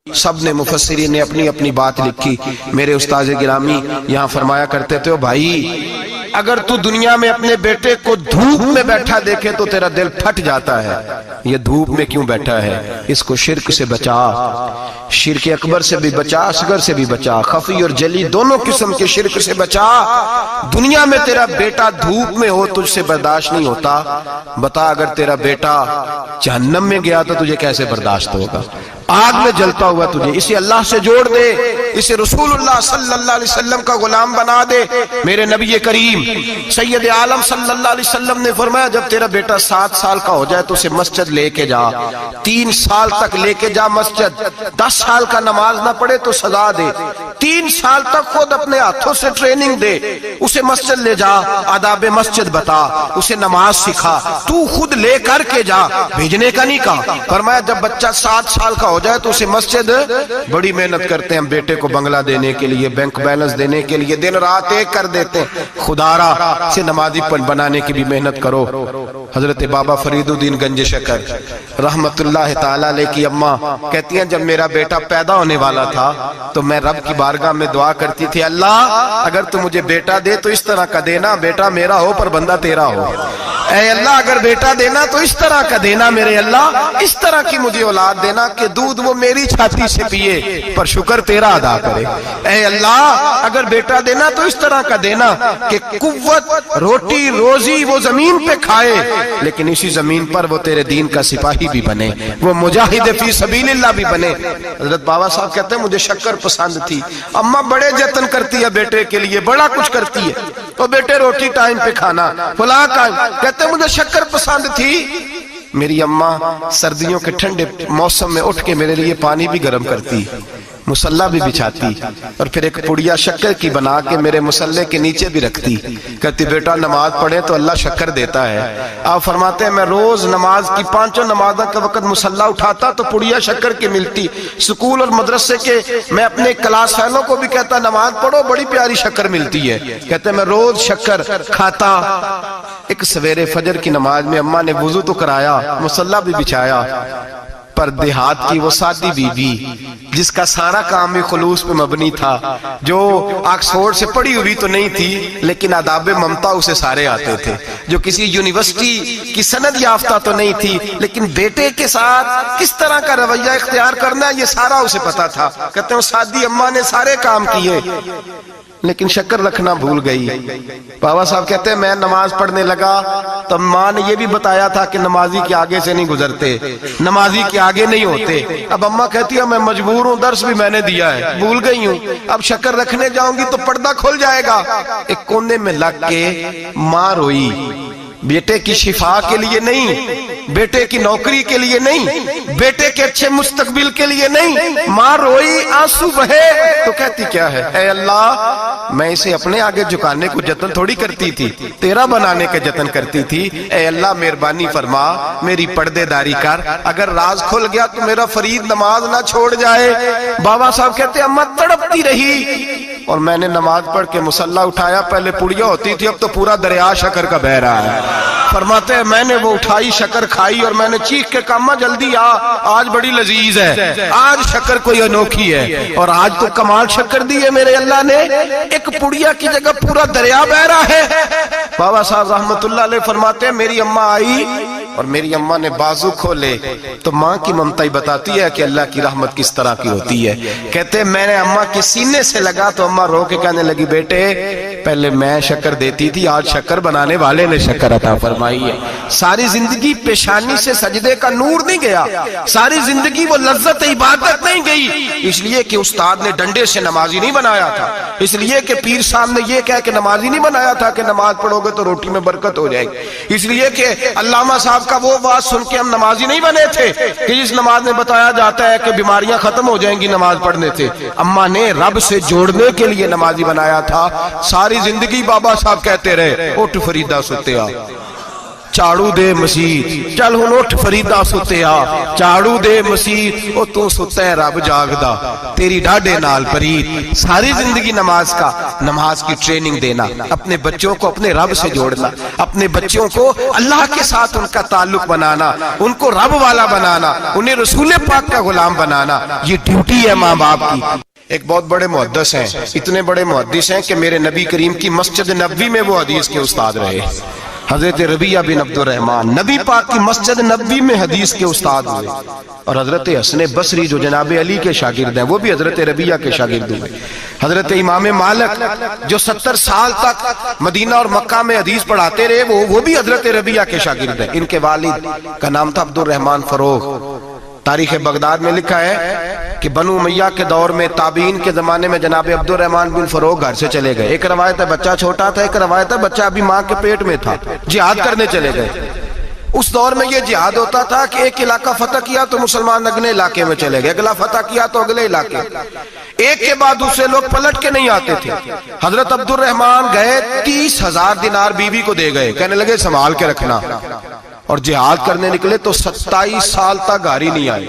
سب نے مفسرین نے اپنی اپنی بات لکھی۔ میرے استاذ گرامی یہاں فرمایا کرتے تھے، بھائی اگر تو دنیا میں اپنے بیٹے کو دھوپ میں بیٹھا دیکھے تو تیرا دل پھٹ جاتا ہے، یہ دھوپ میں کیوں بیٹھا ہے؟ اس کو شرک سے بچا، شرک اکبر سے بھی بچا، اصغر سے بھی بچا، خفی اور جلی دونوں قسم کے شرک سے بچا۔ دنیا میں تیرا بیٹا دھوپ میں ہو تجھ سے برداشت نہیں ہوتا، بتا اگر تیرا بیٹا جہنم میں گیا تو تجھے کیسے برداشت ہوگا؟ آگ میں جلتا ہوا تجھے، اسے اللہ سے جوڑ دے، اسے رسول اللہ صلی اللہ علیہ وسلم کا غلام بنا دے۔ میرے نبی کریم سید عالم صلی اللہ علیہ وسلم نے فرمایا جب تیرا بیٹا 7 سال کا ہو جائے تو اسے مسجد لے کے جا، 3 سال تک لے کے جا مسجد، 10 سال کا نماز نہ پڑھے تو سزا دے، 3 سال تک خود اپنے ہاتھوں سے ٹریننگ دے، اسے مسجد لے جا، آداب مسجد بتا، اسے نماز سکھا، تو خود لے کر کے جا، بھیجنے کا نہیں کہا۔ فرمایا جب بچہ 7 سال کا ہو جائے تو اسے مسجد، بڑی محنت کرتے ہیں ہم بیٹے کو بنگلہ دینے کے لیے، بینک بیلنس دینے کے لیے، دن رات ایک کر دیتے ہیں، خدارا سے نمازی بنانے کی بھی محنت کرو۔ حضرت بابا فرید الدین گنج شکر رحمت اللہ تعالیٰ علیہ کی اماں کہتی ہیں جب میرا بیٹا پیدا ہونے والا تھا تو میں رب کی بارگاہ میں دعا کرتی تھی، اللہ اگر تو مجھے بیٹا دے تو اس طرح کا دینا بیٹا میرا ہو پر بندہ تیرا ہو، اے اللہ اگر بیٹا دینا تو اس طرح کا دینا، میرے اللہ اس طرح کی مجھے اولاد دینا کہ دودھ وہ میری چھاتی سے پیے پر شکر تیرا ادا کرے، اے اللہ اگر بیٹا دینا تو اس طرح کا دینا کہ قوت روٹی روزی وہ زمین پہ کھائے لیکن اسی زمین پر وہ تیرے دین کا سپاہی بھی بنے، وہ مجاہد فی سبیل اللہ بھی بنے۔ حضرت بابا صاحب کہتے ہیں مجھے شکر پسند تھی، اماں بڑے جتن کرتی ہے بیٹے کے لیے، بڑا کچھ کرتی ہے، تو بیٹے روٹی ٹائم پہ کھانا فلاں ٹائم، کہتے ہیں مجھے شکر پسند تھی۔ میری اماں سردیوں کے ٹھنڈے موسم میں اٹھ کے میرے لیے پانی بھی گرم کرتی، مصلی بھی بچھاتی اور پھر ایک پڑیا شکر کی بنا کے میرے مصلی کے نیچے بھی رکھتی، کہتی بیٹا نماز پڑھے تو اللہ شکر دیتا ہے۔ آپ فرماتے ہیں میں روز نماز کی 5 نمازوں کا وقت مصلی اٹھاتا تو پڑیا شکر کی ملتی، سکول اور مدرسے کے میں اپنے کلاس فیلوں کو بھی کہتا نماز پڑھو بڑی پیاری شکر ملتی ہے، کہتے ہیں میں روز شکر کھاتا۔ ایک سویرے فجر کی نماز میں اماں نے وضو تو کرایا، مصلی بھی بچھایا، پر دیہات کی وہ سادی بی بی جس کا سارا کام بھی خلوص پہ مبنی تھا، جو آکسفورڈ سے پڑھی ہوئی تو نہیں تھی لیکن آداب ممتا اسے سارے آتے تھے، جو کسی یونیورسٹی کی سند یافتہ تو نہیں تھی لیکن بیٹے کے ساتھ کس طرح کا رویہ اختیار کرنا ہے یہ سارا اسے پتا تھا۔ کہتے ہیں سادی اماں نے سارے کام کیے لیکن شکر رکھنا بھول گئی۔ بابا صاحب کہتے ہیں میں نماز پڑھنے لگا تو ماں نے یہ بھی بتایا تھا کہ نمازی کے آگے سے نہیں گزرتے، نمازی کے آگے نہیں ہوتے۔ اب اماں کہتی ہے میں مجبور ہوں، درس بھی میں نے دیا ہے، بھول گئی ہوں، اب شکر رکھنے جاؤں گی تو پردہ کھل جائے گا۔ ایک کونے میں لگ کے ماں روئی، بیٹے کی شفا کے لیے نہیں، بیٹے کی نوکری کے لیے نہیں، بیٹے کے اچھے مستقبل کے لیے نہیں، ماں روئی آنسو بہے تو کہتی کیا ہے، اے اللہ میں اسے اپنے آگے جھکانے کو جتن تھوڑی کرتی تھی، تیرا بنانے کے جتن کرتی تھی، اے اللہ مہربانی فرما میری پردے داری کر، اگر راز کھل گیا تو میرا فرید نماز نہ چھوڑ جائے۔ بابا صاحب کہتے ہیں اماں تڑپتی رہی اور میں نے نماز پڑھ کے مصلی اٹھایا، پہلے پڑیا ہوتی تھی اب تو پورا دریا شکر کا بہ رہا ہے۔ فرماتے ہیں میں نے وہ اٹھائی شکر کھائی اور میں نے چیخ کے کہا اماں جلدی آ، آج بڑی لذیذ ہے، آج شکر کوئی انوکھی ہے، اور آج تو کمال شکر دی ہے میرے اللہ نے، ایک پڑیا کی جگہ پورا دریا بہ رہا ہے۔ بابا صاحب رحمت اللہ علیہ فرماتے ہیں میری اماں آئی اور میری اماں نے بازو کھولے تو ماں کی ممتا ہی بتاتی ہے کہ اللہ کی رحمت کس طرح کی ہوتی ہے۔ کہتے ہیں میں نے اماں کے سینے سے لگا تو اماں رو کے کہنے لگی بیٹے پہلے میں شکر دیتی تھی، آج شکر بنانے والے نے شکر عطا فرمائی ہے۔ ساری زندگی پیشانی سے سجدے کا نور نہیں گیا، ساری زندگی وہ لذت عبادت نہیں گئی، اس لیے کہ استاد نے ڈنڈے سے نمازی نہیں بنایا تھا، اس لیے کہ پیر صاحب نے یہ کہہ کہ نمازی نہیں بنایا تھا کہ نماز پڑھو گے تو روٹی میں برکت ہو جائے گی، اس لیے کہ علامہ صاحب کا وہ بات سن کے ہم نمازی نہیں بنے تھے کہ جس نماز میں بتایا جاتا ہے کہ بیماریاں ختم ہو جائیں گی نماز پڑھنے سے، اماں نے رب سے جوڑنے کے لیے نمازی بنایا تھا۔ ساری زندگی بابا صاحب کہتے رہے اٹھ فریدہ ستیا، ਝਾੜੂ ਦੇ ਮਸੀਤ, ਚੱਲ ਹੁਣ ਉੱਠ ਫਰੀਦਾ ਸੁੱਤਿਆ, ਝਾੜੂ ਦੇ ਮਸੀਤ, ਉਹ ਤੂੰ ਸੁੱਤਾ ਹੈ ਰੱਬ ਜਾਗਦਾ, तेरी डाढ़े नाल परीत। सारी जिंदगी नमाज की ट्रेनिंग देना, अपने बच्चों को अपने रब से जोड़ना, अपने बच्चों को अल्लाह के साथ उनका ताल्लुक बनाना, उनको रब वाला बनाना, उन्हें रसूल पाक का गुलाम बनाना, ये ड्यूटी है माँ बाप की। एक बहुत बड़े मुहद्दिस हैं, इतने बड़े मुहद्दिस हैं कि मेरे नबी करीम की मस्जिद नबवी में वो हदीस के उस्ताद रहे। हजरत रबिया बिन अब्दुर रहमान नबी पाक की मस्जिद नबवी में हदीस के उस्ताद हुए, और हजरत हसन बसरी जो जनाब अली के शागिर्द हैं वो भी हजरत रबिया के शागिर्द हुए। हजरत इमाम मालिक जो 70 साल तक मदीना और मक्का में हदीस पढ़ाते रहे वो भी हजरत रबिया के शागिर्द हैं। इनके वालिद का नाम था अब्दुर रहमान फरोग। तारीख बगदाद में लिखा है कि बनु उमैया के दौर में ताबीन के जमाने में जनाब अब्दुर रहमान बिन फरोग घर से चले गए। एक रवायत है बच्चा छोटा था, एक रवायत है बच्चा अभी माँ के पेट में था, जिहाद करने चले गए। उस दौर में ये जिहाद होता था कि एक इलाका फतह किया तो मुसलमान अगले इलाके में चले गए, अगला फतह किया तो अगले इलाके, एक के बाद दूसरे लोग पलट के नहीं आते थे। हजरत अब्दुर रहमान गए, 30,000 दिनार बीवी को दे गए, कहने लगे संभाल के रखना, और जिहाद करने निकले तो 27 साल तक घर ही नहीं आए,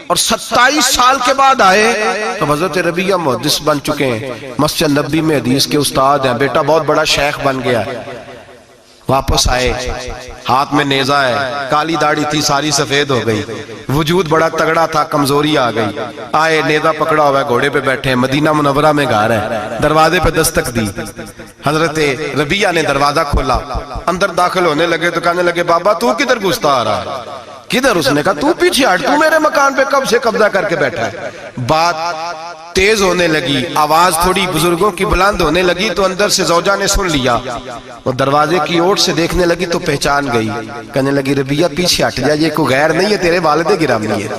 और 27 साल के बाद आए तो हजरत रबिया मुहद्दिस बन चुके हैं, मस्जिद नबी में हदीस के उस्ताद हैं, बेटा बहुत बड़ा शेख बन गया है। वापस आए, हाथ में नेजा है, काली दाढ़ी थी सारी सफेद हो गई, वजूद बड़ा तगड़ा था, कमजोरी आ गई। आए, नेजा पकड़ा हुआ है, घोड़े पे बैठे हैं, मदीना मुनव्वरा में घर है, दरवाजे पे दस्तक दी, हजरत रबिया ने दरवाजा खोला, अंदर दाखिल होने लगे तो कहने लगे बाबा तू किधर घुसता आ रहा है? किधर? उसने कहा तू पीछे हट, तू मेरे मकान पे कब से कब्जा करके बैठा है। बात तेज होने लगी, आवाज थोड़ी बुजुर्गों की बुलंद होने लगी तो अंदर से जौजा ने सुन लिया, वो दरवाजे की ओर से देखने लगी तो पहचान गई, कहने लगी रबिया पीछे हट जा, ये कोई गैर नहीं है, तेरे वालिद गिरामी है,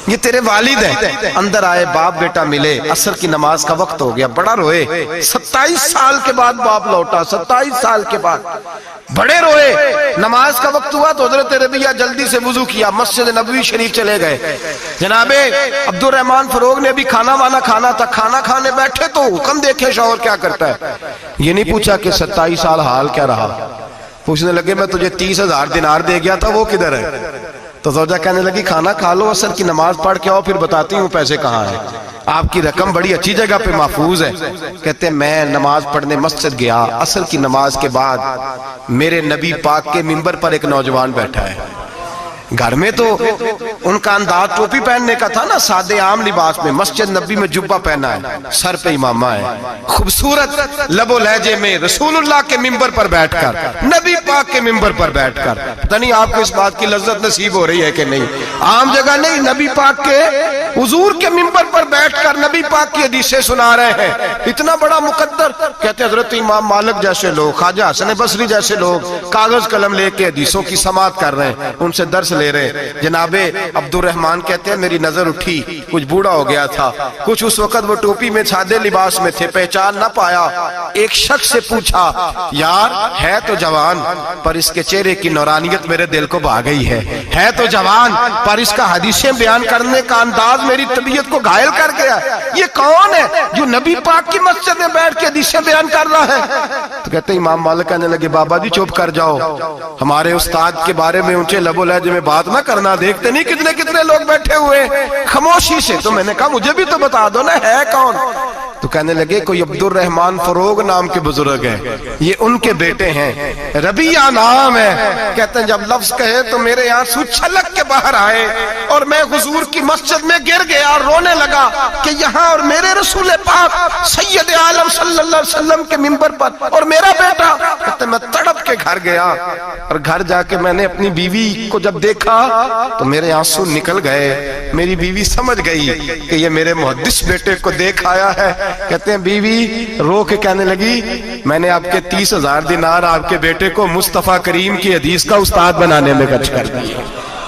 ये तेरे वालिद हैं। अंदर आए, बाप बेटा मिले, असर की नमाज का वक्त हो गया, बड़ा रोए। 27 साल के बाद बाप लौटा, 27 साल के बाद बड़े रोए। नमाज का वक्त हुआ तो हजरत रबिया जल्दी से वुजू किया, मस्जिद नबवी शरीफ चले गए। जनाबे अब्दुर रहमान फरोग ने भी खाना वाना खाना था, खाना खाने बैठे तो हुक्म देखे शौहर क्या करता है, ये नहीं पूछा कि 27 साल हाल क्या रहा, पूछने लगे मैं तुझे 30,000 दिनार दे गया था, वो किधर है? तो ज़ौजा कहने लगी खाना खा लो, असर की नमाज पढ़ के आओ, फिर बताती हूँ पैसे कहाँ है, आपकी रकम बड़ी अच्छी जगह पे महफूज है। कहते मैं नमाज पढ़ने मस्जिद गया, असर की नमाज के बाद मेरे नबी पाक के मिंबर पर एक नौजवान बैठा है। घर में तो उनका अंदाज टोपी पहनने का था ना, सादे आम लिबास में, मस्जिद नबी में जुब्बा पहना है, सर पे इमामा है, खूबसूरत लबो लहजे में रसूलुल्लाह के मिंबर पर बैठकर, नबी पाक के मिंबर पर बैठकर, पता नहीं आपको इस बात की लज्जत नसीब हो रही है कि नहीं, आम जगह नहीं, नबी पाक के हुजूर के मिंबर पर बैठकर नबी पाक की हदीसें सुना रहे हैं, इतना बड़ा मुकद्दर। कहते हजरत इमाम मालिक जैसे लोग, ख्वाजा हसन बसरी जैसे लोग कागज कलम लेके हदीसों की समाअत कर रहे हैं, उनसे दर्स ले रहे। जनाबे अब्दुर रहमान कहते हैं मेरी नजर उठी, कुछ बूढ़ा हो गया था, कुछ उस वक्त वो टोपी में सादे लिबास में थे, पहचान ना पाया। एक शख्स से पूछा यार है तो जवान पर इसके चेहरे की नौरानियत मेरे दिल को भा गई है तो जवान पर इसका हदीसें बयान करने का अंदाज मेरी तबीयत को घायल कर गया, ये कौन है जो नबी पाक की मस्जिद में बैठ के हदीसें बयान कर रहा है? तो कहते इमाम मालिक कहने लगे बाबा जी चुप कर जाओ, हमारे उस्ताद के बारे में ऊंचे लबो लहजे में बात ना करना, देखते नहीं कितने कितने लोग बैठे हुए खामोशी से। तो मैंने कहा मुझे भी तो बता दो ना है कौन? तो कहने लगे कोई अब्दुर रहमान फरोग नाम के बुजुर्ग हैं, ये उनके बेटे हैं, रबिया नाम है। कहते हैं जब लफ्ज कहे तो मेरे आंसू छलक के बाहर आए और मैं हुजूर की मस्जिद में गिर गया और रोने लगा कि यहाँ और मेरे रसूल पाक सैयद आलम सल्लल्लाहु अलैहि वसल्लम के मिंबर पर और मेरा बेटा। कहते मैं तड़प के घर गया और घर जाके मैंने अपनी बीवी को जब देखा तो मेरे आंसू निकल गए। मेरी बीवी समझ गई कि ये मेरे मुहद्दिस बेटे को देख आया है। कहते हैं बीवी रो के कहने लगी मैंने आपके 30,000 दिनार आपके बेटे को मुस्तफा करीम की हदीस का उस्ताद बनाने में खर्च कर दिए,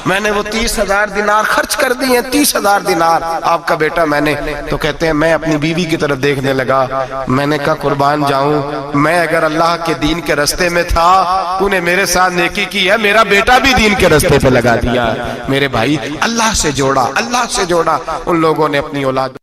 मैंने वो 30,000 दिनार खर्च कर दिए, 30,000 दिनार आपका बेटा मैंने। तो कहते हैं मैं अपनी बीवी की तरफ देखने लगा, मैंने कहा कुर्बान जाऊं, मैं अगर अल्लाह के दीन के रास्ते में था तूने मेरे साथ नेकी की है, मेरा बेटा भी दीन के रास्ते पे लगा दिया। मेरे भाई अल्लाह से जोड़ा, अल्लाह से जोड़ा। उन लोगों ने अपनी औलाद